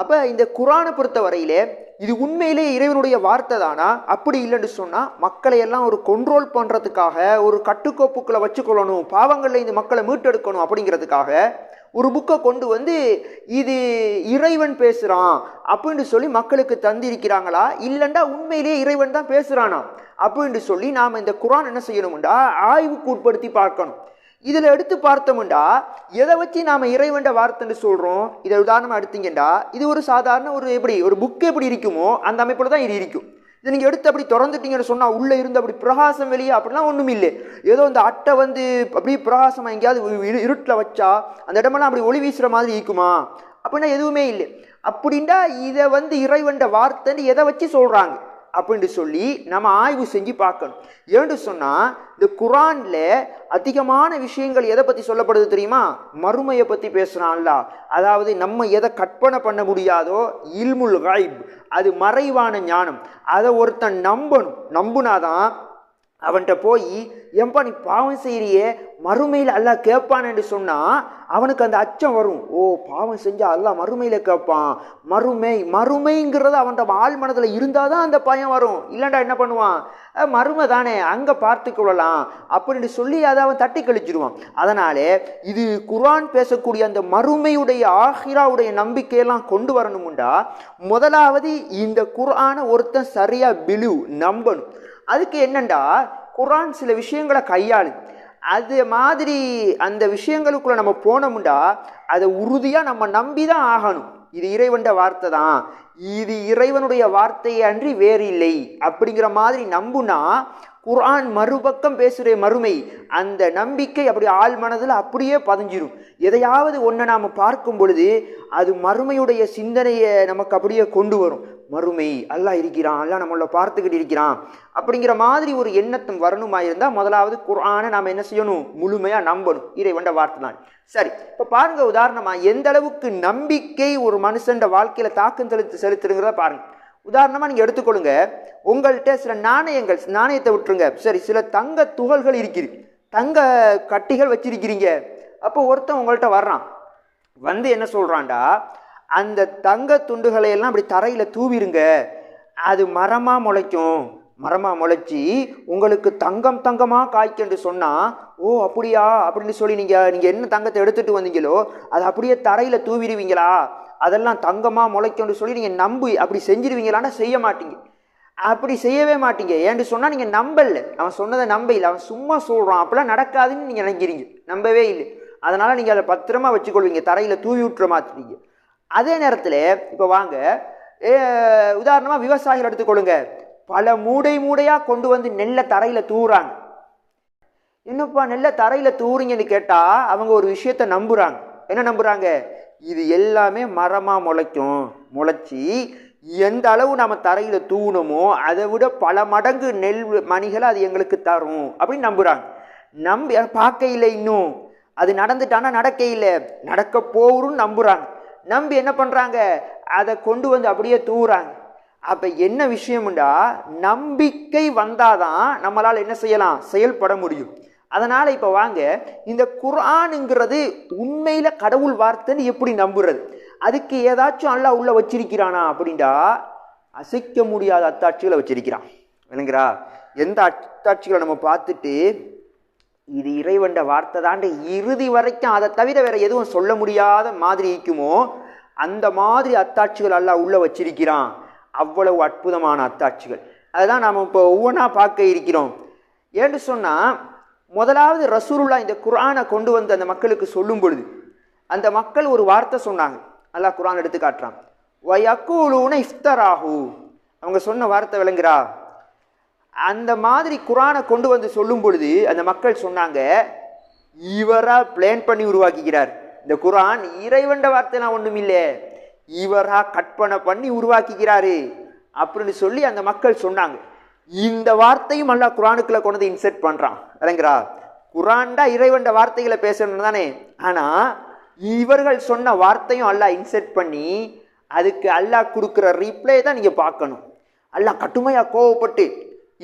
அப்போ இந்த குரானை பொறுத்த வரையிலே இது உண்மையிலே இறைவனுடைய வார்த்தை தானா? அப்படி இல்லைன்னு சொன்னால் மக்களை எல்லாம் ஒரு கண்ட்ரோல் பண்ணுறதுக்காக, ஒரு கட்டுக்கோப்புக்களை வச்சுக்கொள்ளணும், பாவங்களில் இந்த மக்களை மீட்டெடுக்கணும் அப்படிங்கிறதுக்காக ஒரு புக்கை கொண்டு வந்து இது இறைவன் பேசுகிறான் அப்படின்னு சொல்லி மக்களுக்கு தந்திருக்கிறாங்களா? இல்லைண்டா உண்மையிலேயே இறைவன் தான் பேசுகிறானா அப்படின்னு சொல்லி நாம் இந்த குரான் என்ன செய்யணும்டா ஆய்வுக்கு உட்படுத்தி பார்க்கணும். இதில் எடுத்து பார்த்தோம்டா எதை வச்சு நாம் இறைவன்ட வார்த்தைன்னு சொல்கிறோம்? இதை உதாரணமாக எடுத்தீங்கண்டா இது ஒரு சாதாரண ஒரு புக்கு எப்படி இருக்குமோ அந்த அமைப்பில் தான் இது இருக்கும். இதை நீங்கள் எடுத்து அப்படி திறந்துட்டீங்கன்னு சொன்னால் உள்ளே இருந்து அப்படி பிரகாசம் வெளியே அப்படிலாம் ஒன்றும் இல்லை. ஏதோ இந்த அட்டை வந்து அப்படி பிரகாசமாக எங்கேயாவது இருட்டில் வச்சா அந்த இடமெல்லாம் அப்படி ஒளி வீசுகிற மாதிரி இருக்குமா? அப்படின்னா எதுவுமே இல்லை. அப்படின்டா இதை வந்து இறைவன்ட வார்த்தைன்னு எதை வச்சு சொல்கிறாங்க அப்படின்னு சொல்லி நம்ம ஆய்வு செஞ்சு பார்க்கணும். ஏன்னு சொன்னால் இந்த குரானில் அதிகமான விஷயங்கள் எதை பற்றி சொல்லப்படுது தெரியுமா? மறுமையை பற்றி பேசுகிறான்ல. அதாவது நம்ம எதை கற்பனை பண்ண முடியாதோ இல்முல் கைப், அது மறைவான ஞானம், அதை ஒருத்தன் நம்புனாதான் அவன்கிட்ட போய் ஏன்பா நீ பாவம் செய்கிறியே மறுமையில் அல்லாஹ் கேட்பான்னு சொன்னால் அவனுக்கு அந்த அச்சம் வரும். ஓ பாவம் செஞ்சால் அல்லாஹ் மறுமையில் கேட்பான், மறுமைங்கிறது அவன்கிட்ட ஆள் மனதில் இருந்தால் தான் அந்த பயம் வரும். இல்லைண்டா என்ன பண்ணுவான், மறுமை தானே அங்கே பார்த்து கொள்ளலாம் அப்படின்னு சொல்லி அதை அவன் தட்டி கழிச்சிடுவான். அதனாலே இது குர்ஆன் பேசக்கூடிய அந்த மறுமையுடைய ஆஹிராவுடைய நம்பிக்கையெல்லாம் கொண்டு வரணுமுண்டா முதலாவது இந்த குர்ஆனை ஒருத்தன் சரியாக நம்பணும். அதுக்கு என்னண்டா குர்ஆன் சில விஷயங்களை கையாளு, அது மாதிரி அந்த விஷயங்களுக்குள்ள நம்ம போனோம்டா அதை உறுதியாக நம்ம நம்பி தான் ஆகணும். இது இறைவன்ட வார்த்தை தான், இது இறைவனுடைய வார்த்தையை அன்றி வேறு இல்லை அப்படிங்கிற மாதிரி நம்புனா குர்ஆன் மறுபக்கம் பேசுகிற மறுமை அந்த நம்பிக்கை அப்படி ஆள் மனதில் அப்படியே பதிஞ்சிடும். எதையாவது ஒன்றை நாம் பார்க்கும் பொழுது அது மறுமையுடைய சிந்தனையை நமக்கு அப்படியே கொண்டு வரும். மறுமை அல்லாஹ் இருக்கிறான், அல்லாஹ் நம்மள பார்த்துக்கிட்டு இருக்கிறான் அப்படிங்கிற மாதிரி ஒரு எண்ணத்தம் வரணுமா இருந்தால் முதலாவது குர்ஆனை நாம் என்ன செய்யணும், முழுமையாக நம்பணும். இறைவன்ட வார்த்தை தான். சரி, இப்போ பாருங்க, உதாரணமாக எந்த அளவுக்கு நம்பிக்கை ஒரு மனுஷன் வாழ்க்கையில் தாக்கம் செலுத்துறங்கிறத பாருங்க. உதாரணமாக நீங்கள் எடுத்துக்கொள்ளுங்க, உங்கள்கிட்ட சில நாணயத்தை விட்டுருங்க, சரி சில தங்க துகள்கள் இருக்குது, தங்க கட்டிகள் வச்சிருக்கிறீங்க. அப்போ ஒருத்தன் உங்கள்கிட்ட வர்றான், வந்து என்ன சொல்கிறான்டா, அந்த தங்க துண்டுகளை எல்லாம் அப்படி தரையில் தூவிருங்க, அது மரமாக முளைச்சி உங்களுக்கு தங்கமாக காய்க்கன்று சொன்னால், ஓ அப்படியா அப்படின்னு சொல்லி நீங்கள் என்ன தங்கத்தை எடுத்துகிட்டு வந்தீங்களோ அது அப்படியே தரையில் தூவிடுவீங்களா, அதெல்லாம் தங்கமாக முளைக்கும்னு சொல்லி நீங்கள் அப்படி செஞ்சிருவீங்களான்னா செய்ய மாட்டீங்க, அப்படி செய்யவே மாட்டீங்க. ஏன்னு சொன்னால் நீங்கள் நம்பலை, அவன் சொன்னதை நம்பல, அவன் சும்மா சொல்கிறான், அப்படிலாம் நடக்காதுன்னு நீங்கள் நினைக்கிறீங்க, நம்பவே இல்லை. அதனால் நீங்கள் அதை பத்திரமா வச்சுக்கொள்வீங்க, தரையில் தூவி விட்டுற மாட்டீங்க. அதே நேரத்தில் இப்போ வாங்க, உதாரணமாக விவசாயிகள் எடுத்துக்கொள்ளுங்க, பல மூடையாக கொண்டு வந்து நெல்லை தரையில் தூவுறாங்க. என்னப்பா நெல்லை தரையில் தூவுறீங்கன்னு கேட்டால் அவங்க ஒரு விஷயத்தை நம்புகிறாங்க. என்ன நம்புகிறாங்க, இது எல்லாமே மரமாக முளைச்சி எந்த அளவு நம்ம தரையில் தூணமோ அதை விட பல மடங்கு நெல் மணிகளை அது எங்களுக்கு தரும் அப்படின்னு நம்புகிறாங்க. நம்பி பார்க்க இல்லை, இன்னும் அது நடந்துட்டானா நடக்க இல்லை, நடக்க போகும்னு நம்புகிறாங்க. நம்பி என்ன பண்ணுறாங்க, அதை கொண்டு வந்து அப்படியே தூவுறாங்க. அப்போ என்ன விஷயம்டா, நம்பிக்கை வந்தாதான் நம்மளால் என்ன செய்யலாம், செயல்பட முடியும். அதனால் இப்போ வாங்க, இந்த குர்ஆனுங்கிறது உண்மையில் கடவுள் வார்த்தைன்னு எப்படி நம்புறது? அதுக்கு ஏதாச்சும் அல்லாஹ் உள்ள வச்சிருக்கிறானா அப்படின்டா அசைக்க முடியாத அத்தாட்சிகளை வச்சிருக்கிறான். விளங்குறா? எந்த அத்தாட்சிகளை நம்ம பார்த்துட்டு இது இறைவன்ட வார்த்தை தாண்ட இறுதி வரைக்கும் அதை தவிர வேற எதுவும் சொல்ல முடியாத மாதிரி இருக்குமோ அந்த மாதிரி அத்தாட்சிகள் அல்லாஹ் உள்ள வச்சிருக்கிறான். அவ்வளவு அற்புதமான அத்தாட்சிகள். அதுதான் நாம் இப்போ ஒவ்வொன்றா பார்க்க இருக்கிறோம். ஏன்னு சொன்னால், முதலாவது ரசூலுல்லாஹ் இந்த குர்ஆனை கொண்டு வந்து அந்த மக்களுக்கு சொல்லும் பொழுது அந்த மக்கள் ஒரு வார்த்தை சொன்னாங்க. அல்லாஹ் குர்ஆன் எடுத்து காட்டுறான், வயக்கூலூன இஃப்தராஹு. அவங்க சொன்ன வார்த்தை விளங்குறா? அந்த மாதிரி குர்ஆனை கொண்டு வந்து சொல்லும் பொழுது அந்த மக்கள் சொன்னாங்க, இவரா பிளான் பண்ணி உருவாக்கிக்கிறார், இந்த குர்ஆன் இறைவன்ட வார்த்தைலாம் ஒன்றும் இல்லை, இவரா கற்பனை பண்ணி உருவாக்கிக்கிறாரு அப்படின்னு சொல்லி அந்த மக்கள் சொன்னாங்க. இந்த வார்த்தையும் அல்லாஹ் குர்ஆனுக்குள்ள கொண்டு வந்து இன்செர்ட் பண்றான். விளங்குறா? குர்ஆன்டா இறைவன்ட வார்த்தைகளை பேசணும் தானே, ஆனா இவர்கள் சொன்ன வார்த்தையும் அல்லாஹ் இன்செர்ட் பண்ணி அதுக்கு அல்லாஹ் கொடுக்குற ரிப்ளை தான் நீங்க பார்க்கணும். அல்லாஹ் கடுமையா கோவப்பட்டு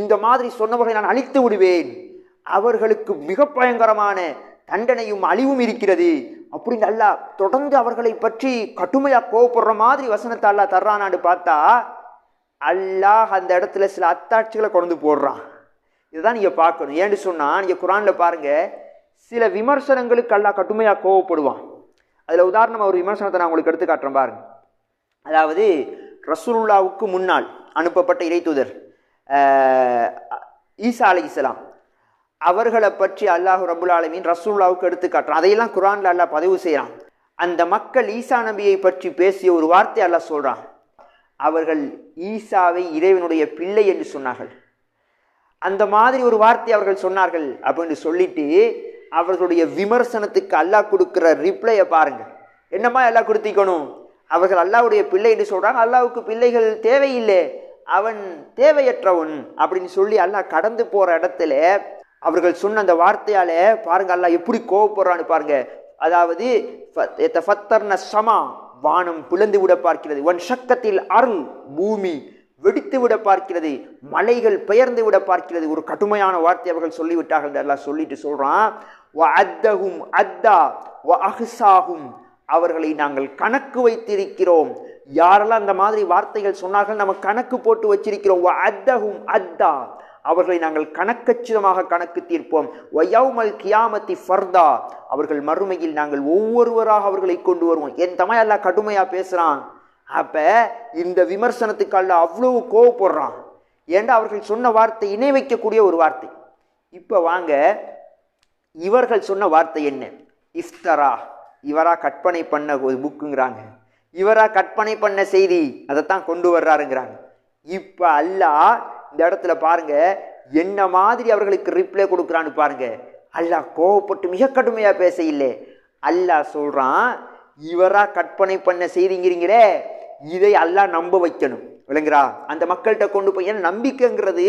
இந்த மாதிரி சொன்னவர்களை நான் அழித்து விடுவேன், அவர்களுக்கு மிக பயங்கரமான தண்டனையும் அழிவும் இருக்கிறது அப்படின்னு அல்லாஹ் தொடர்ந்து அவர்களை பற்றி கடுமையாக கோவப்படுற மாதிரி வசனத்தை அல்லாஹ் தர்றானான்னு பார்த்தா அல்லாஹ் அந்த இடத்துல சில அத்தாட்சிகளை கொண்டு போடுறான். இதுதான் நீங்கள் பார்க்கணும். ஏன்னு சொன்னால் நீங்கள் குரானில் பாருங்கள், சில விமர்சனங்களுக்கு அல்லாஹ் கடுமையாக கோவப்படுவான். அதில் உதாரணமாக ஒரு விமர்சனத்தை நான் உங்களுக்கு எடுத்து காட்டுறேன் பாருங்க. அதாவது ரசூலுல்லாவுக்கு முன்னால் அனுப்பப்பட்ட இறைத்தூதர் ஈசா அலைஹிஸ்ஸலாம் அவர்களை பற்றி அல்லாஹ் ரப்புல் ஆலமீன் ரசூலுல்லாவுக்கு எடுத்து காட்டுறான். அதையெல்லாம் குரானில் அல்லாஹ் பதிவு செய்கிறான். அந்த மக்கள் ஈசா நபியை பற்றி பேசிய ஒரு வார்த்தை அல்லாஹ் சொல்கிறான். அவர்கள் ஈசாவை இறைவனுடைய பிள்ளை என்று சொன்னார்கள். அந்த மாதிரி ஒரு வார்த்தை அவர்கள் சொன்னார்கள் அப்படின்னு சொல்லிட்டு அவர்களுடைய விமர்சனத்துக்கு அல்லாஹ் கொடுக்குற ரிப்ளையை பாருங்க. என்னமா அல்லாஹ் கொடுத்திக்கணும்? அவர்கள் அல்லாஹ்வுடைய பிள்ளை என்று சொல்றாங்க. அல்லாஹ்வுக்கு பிள்ளைகள் தேவையில்லை, அவன் தேவையற்றவன் அப்படின்னு சொல்லி அல்லாஹ் கடந்து போற இடத்துல அவர்கள் சொன்ன அந்த வார்த்தையால பாருங்க அல்லாஹ் எப்படி கோவப்படுறான்னு பாருங்க. அதாவது சமா வானம் பிளந்து விட பார்க்கிறது, ஒன் சக்கத்தில் அருள் பூமி வெடித்து விட பார்க்கிறது, மலைகள் பெயர்ந்து விட பார்க்கிறது. ஒரு கடுமையான வார்த்தை அவர்கள் சொல்லிவிட்டார்கள். அல்லாஹ் சொல்லிட்டு சொல்றான், அவர்களை நாங்கள் கணக்கு வைத்திருக்கிறோம். யாரெல்லாம் அந்த மாதிரி வார்த்தைகள் சொன்னார்கள் நம்ம கணக்கு போட்டு வச்சிருக்கிறோம். அத்தா அவர்களை நாங்கள் கணக்கச்சிதமாக கணக்கு தீர்ப்போம். வயௌமல் கியாமத்தி ஃபர்தா அவர்கள் மறுமையில் நாங்கள் ஒவ்வொருவராக அவர்களை கொண்டு வருவோம். என் தமையா எல்லாம் கடுமையா பேசுறான். அப்ப இந்த விமர்சனத்துக்கு அல்லாஹ் அவ்வளவு கோவப்படுறான். ஏண்டா அவர்கள் சொன்ன வார்த்தை இணை வைக்கக்கூடிய ஒரு வார்த்தை. இப்ப வாங்க, இவர்கள் சொன்ன வார்த்தை என்ன? இஃப்தரா, இவரா கற்பனை பண்ண ஒரு புக்குங்கிறாங்க, இவரா கற்பனை பண்ண செய்தி, அதைத்தான் கொண்டு வர்றாருங்கிறாங்க. இப்ப அல்லாஹ் இந்த இடத்துல பாருங்க என்ன மாதிரி அவர்களுக்கு ரிப்ளை கொடுக்குறான்னு பாருங்க. அல்லாஹ் கோவப்பட்டு மிக கடுமையா பேச இல்லை. அல்லாஹ் சொல்றான், இவரா கற்பனை பண்ண செய்திங்கிறீங்களே, இதை அல்லாஹ் நம்ப வைக்கணும். விளங்குறா? அந்த மக்கள்கிட்ட கொண்டு போய், ஏன்னா நம்பிக்கைங்கிறது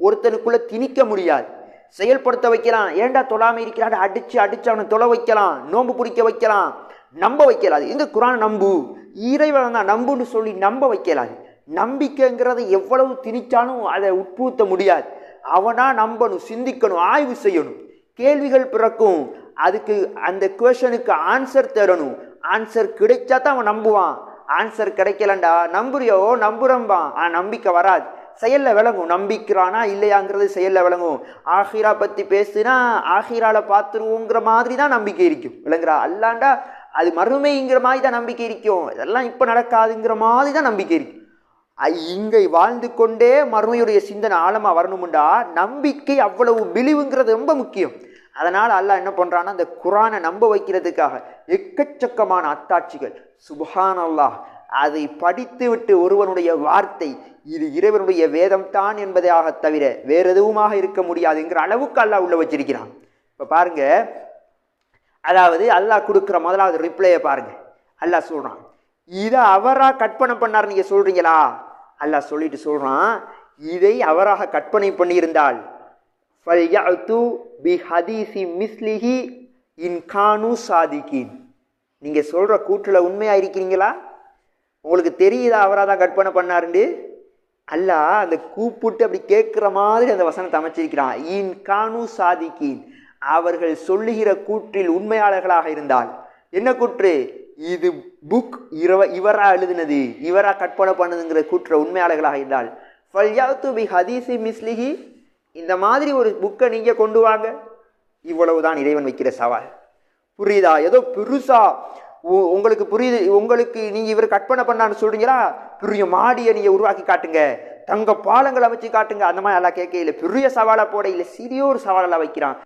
ஒருத்தனுக்குள்ள திணிக்க முடியாது, செயல்படுத்த வைக்கலாம். ஏண்டா தொழாம இருக்கிறான், அடிச்சு அவனை தொலை வைக்கலாம், நோன்பு பிடிக்க வைக்கலாம், நம்ப வைக்கலாது. இந்த குரான் நம்பு, இறைவன் தான் நம்புன்னு சொல்லி நம்ப வைக்கலாது. நம்பிக்கைங்கிறத எவ்வளவு திணிச்சாலும் அதை உட்புத்த முடியாது. அவனா நம்பணும், சிந்திக்கணும், ஆய்வு செய்யணும், கேள்விகள் பிறக்கும், அதுக்கு அந்த குவெஷனுக்கு ஆன்சர் தரணும். ஆன்சர் கிடைச்சா தான் அவன் நம்புவான். ஆன்சர் கிடைக்கலண்டா நம்புறியோ நம்புறம்பான், நம்பிக்கை வராது, செயல்ல விளங்கும். நம்பிக்கிறானா இல்லையாங்கிறது செயல்ல விளங்கும். ஆஹிரா பத்தி பேசுனா ஆஹிரால பார்த்துருவோங்கிற மாதிரி தான் நம்பிக்கை இருக்கும். விளங்குறா? அல்லாண்டா அது மறுமைங்கிற மாதிரி தான் நம்பிக்கை இருக்கும். இதெல்லாம் இப்ப நடக்காதுங்கிற மாதிரி தான் நம்பிக்கை இருக்கும். இங்கே வாழ்ந்து கொண்டே மறுமையுடைய சிந்தனை ஆழமா வரணும்டா நம்பிக்கை அவ்வளவு பிலிவுங்கிறது ரொம்ப முக்கியம். அதனால அல்லாஹ் என்ன பண்றான்னா, அந்த குரானை நம்ப வைக்கிறதுக்காக எக்கச்சக்கமான அத்தாட்சிகள். சுப்ஹானல்லாஹ், அதை படித்து விட்டு ஒருவனுடைய வார்த்தை இது இறைவனுடைய வேதம் தான் என்பதாக தவிர வேற எதுவுமாக இருக்க முடியாதுங்கிற அளவுக்கு அல்லாஹ் உள்ள வச்சிருக்கிறான். இப்ப பாருங்க, அதாவது அல்லாஹ் கொடுக்குற முதலாவது ரிப்ளையை பாருங்க. அல்லாஹ் சொல்றான், இதை அவரா கற்பனை பண்ணார் நீங்க சொல்றீங்களா? அல்லாஹ் சொல்லிட்டு சொல்றான், இதை அவராக கற்பனை பண்ணியிருந்தால் நீங்க சொல்ற கூற்றுல உண்மையா இருக்கிறீங்களா? உங்களுக்கு தெரியுதா அவரா தான் கற்பனை பண்ணாருண்டு? அல்லாஹ் அந்த கூப்பிட்டு அப்படி கேட்கிற மாதிரி அந்த வசனத்தை அமைச்சிருக்கிறான். இன் கானு சாதிக்கீன், அவர்கள் சொல்லுகிற கூற்றில் உண்மையாளர்களாக இருந்தால். என்ன கூற்று இது? புக் இவரா எழுதினது, இவரா கற்பனை பண்ணதுங்கிற கூற்ற உண்மையாளர்களாக இருந்தால் இந்த மாதிரி ஒரு புக்கை நீங்க கொண்டு வாங்க. இவ்வளவுதான் இறைவன் வைக்கிற சவால். புரியுதா? ஏதோ பெருசா உங்களுக்கு புரியுது, உங்களுக்கு நீங்க இவர் கற்பனை பண்ணான்னு சொல்றீங்களா? பெரிய மாடியை நீங்க உருவாக்கி காட்டுங்க, தங்க பாலங்களை அமைச்சு காட்டுங்க. அந்த மாதிரி எல்லாம் கேட்க இல்லை, பெரிய சவாலா போட இல்லை, சிறிய ஒரு சவாலெல்லாம் வைக்கிறான்.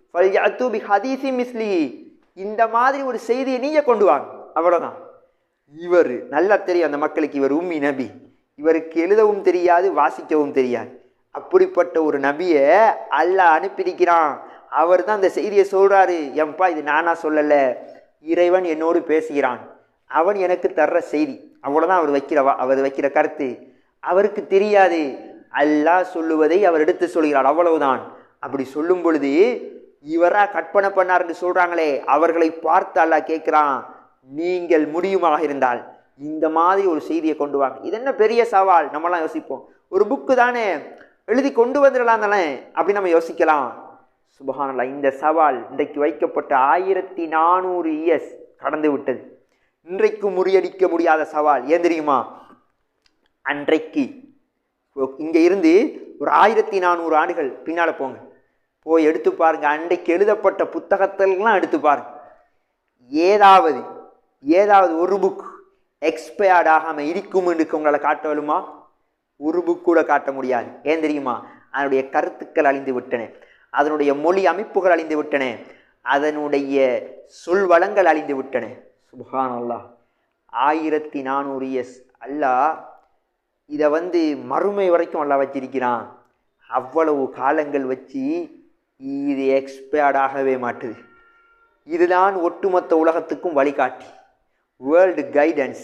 இந்த மாதிரி ஒரு செய்தியை நீங்க கொண்டு வாங்க, அவ்வளவுதான். இவர் நல்லா தெரியும் அந்த மக்களுக்கு, இவர் உம்மி நபி, இவருக்கு எழுதவும் தெரியாது வாசிக்கவும் தெரியாது. அப்படிப்பட்ட ஒரு நபியை அல்லாஹ் அனுப்பியிருக்கிறான். அவர் தான் அந்த செய்தியை சொல்றாரு. எம்பா, இது நானா சொல்லல, இறைவன் என்னோடு பேசுகிறான், அவன் எனக்கு தர்ற செய்தி, அவ்வளவுதான் அவர் வைக்கிற கருத்து. அவருக்கு தெரியாது, அல்லாஹ் சொல்லுவதை அவர் எடுத்து சொல்கிறார், அவ்வளவுதான். அப்படி சொல்லும் பொழுது இவரா கற்பனை பண்ணார் என்று சொல்றாங்களே, அவர்களை பார்த்து அல்லாஹ் கேட்கிறான், நீங்கள் முடியுமாக இருந்தால் இந்த மாதிரி ஒரு செய்தியை கொண்டு வாங்க. இது என்ன பெரிய சவால்? நம்மலாம் யோசிப்போம், ஒரு புக்கு தானே, எழுதி கொண்டு வந்துடலாம் தானே அப்படின்னு நம்ம யோசிக்கலாம். சுப்ஹானல்லாஹ், இந்த சவால் இன்றைக்கு வைக்கப்பட்ட 1400 இயர்ஸ் கடந்து விட்டது. இன்றைக்கு முறியடிக்க முடியாத சவால். ஏன் தெரியுமா? அன்றைக்கு இங்கே இருந்து ஒரு 1400 ஆண்டுகள் பின்னால் போங்க, போய் எடுத்து பாருங்க. அன்றைக்கு எழுதப்பட்ட புத்தகத்திலாம் எடுத்து பாருங்க. ஏதாவது ஒரு புக் எக்ஸ்பயர்ட் ஆகாமல் இருக்கும் என்று உங்களால் காட்ட வேணுமா? ஒரு புக் கூட காட்ட முடியாது. ஏன் தெரியுமா? அதனுடைய கருத்துக்கள் அழிந்து விட்டன, அதனுடைய மொழி அமைப்புகள் அழிந்து விட்டன, அதனுடைய சொல் வளங்கள் அழிந்து விட்டன. சுப்ஹானல்லாஹ். 1400 இயர்ஸ். அல்லாஹ் இதை மறுமை வரைக்கும் அல்லாஹ் வச்சிருக்கிறான். அவ்வளவு காலங்கள் வச்சு இது எக்ஸ்பயர்ட் ஆகவே மாட்டுது. இதுதான் ஒட்டுமொத்த உலகத்துக்கும் வழிகாட்டி, வேர்ல்டு கைடன்ஸ்.